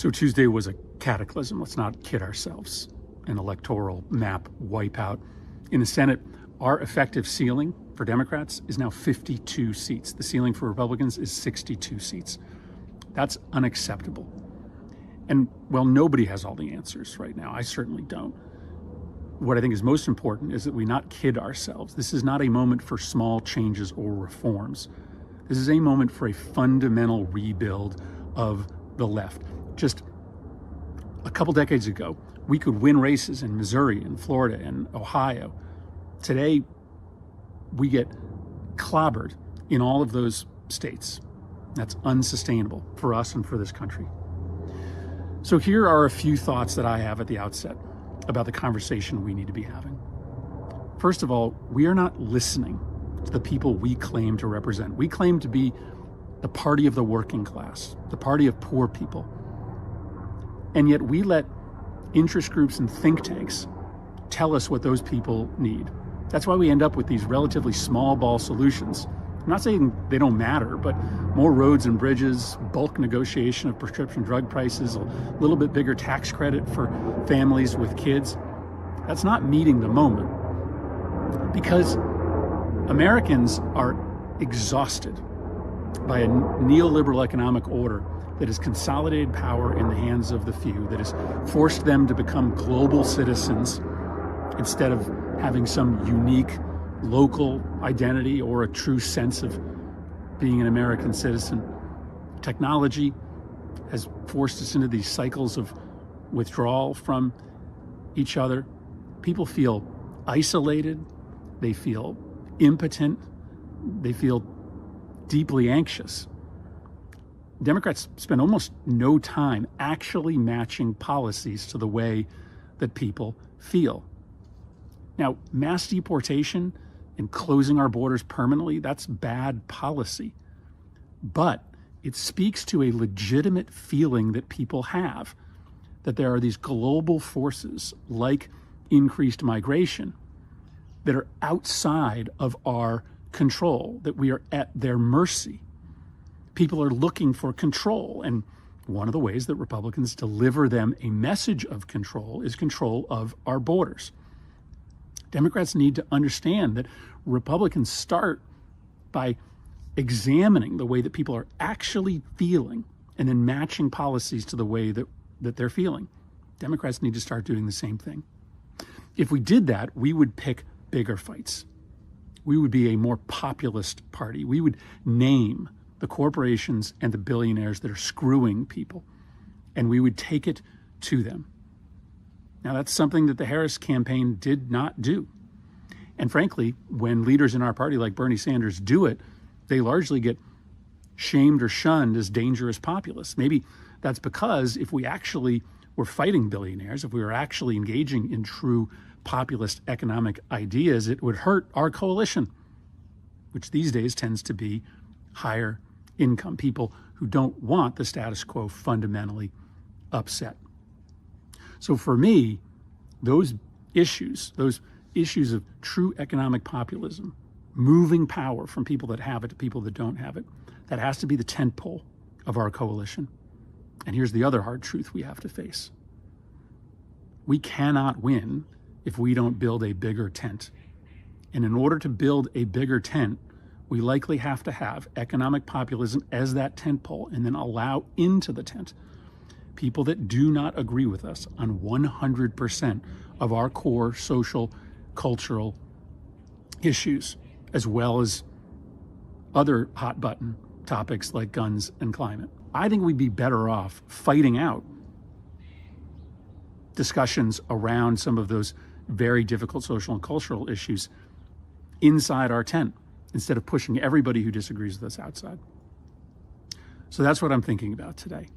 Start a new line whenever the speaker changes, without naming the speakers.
So Tuesday was a cataclysm. Let's not kid ourselves. An electoral map wipeout. In the Senate, our effective ceiling for Democrats is now 52 seats. The ceiling for Republicans is 62 seats. That's unacceptable. And well, nobody has all the answers right now. I certainly don't. What I think is most important is that we not kid ourselves. This is not a moment for small changes or reforms. This is a moment for a fundamental rebuild of the left. Just a couple decades ago, we could win races in Missouri and Florida and Ohio. Today, we get clobbered in all of those states. That's unsustainable for us and for this country. So here are a few thoughts that I have at the outset about the conversation we need to be having. First of all, we are not listening to the people we claim to represent. We claim to be the party of the working class, the party of poor people. And yet we let interest groups and think tanks tell us what those people need. That's why we end up with these relatively small ball solutions. I'm not saying they don't matter, but more roads and bridges, bulk negotiation of prescription drug prices, a little bit bigger tax credit for families with kids. That's not meeting the moment, because Americans are exhausted by a neoliberal economic order that has consolidated power in the hands of the few, that has forced them to become global citizens instead of having some unique local identity or a true sense of being an American citizen. Technology has forced us into these cycles of withdrawal from each other. People feel isolated, they feel impotent, they feel deeply anxious. Democrats spend almost no time actually matching policies to the way that people feel. Now, mass deportation and closing our borders permanently, that's bad policy. But it speaks to a legitimate feeling that people have, that there are these global forces like increased migration that are outside of our control, that we are at their mercy. People are looking for control, and one of the ways that Republicans deliver them a message of control is control of our borders. Democrats need to understand that Republicans start by examining the way that people are actually feeling and then matching policies to the way that they're feeling. Democrats need to start doing the same thing. If we did that, we would pick bigger fights. We would be a more populist party. We would name the corporations and the billionaires that are screwing people, and we would take it to them. Now, that's something that the Harris campaign did not do. And frankly, when leaders in our party like Bernie Sanders do it, they largely get shamed or shunned as dangerous populists. Maybe that's because if we actually were fighting billionaires, if we were actually engaging in true populist economic ideas, it would hurt our coalition, which these days tends to be higher income people who don't want the status quo fundamentally upset. So for me, those issues of true economic populism, moving power from people that have it to people that don't have it, that has to be the tentpole of our coalition. And here's the other hard truth we have to face. We cannot win if we don't build a bigger tent. And in order to build a bigger tent, we likely have to have economic populism as that tentpole and then allow into the tent people that do not agree with us on 100% of our core social, cultural issues, as well as other hot button topics like guns and climate. I think we'd be better off fighting out discussions around some of those very difficult social and cultural issues inside our tent instead of pushing everybody who disagrees with us outside. So that's what I'm thinking about today.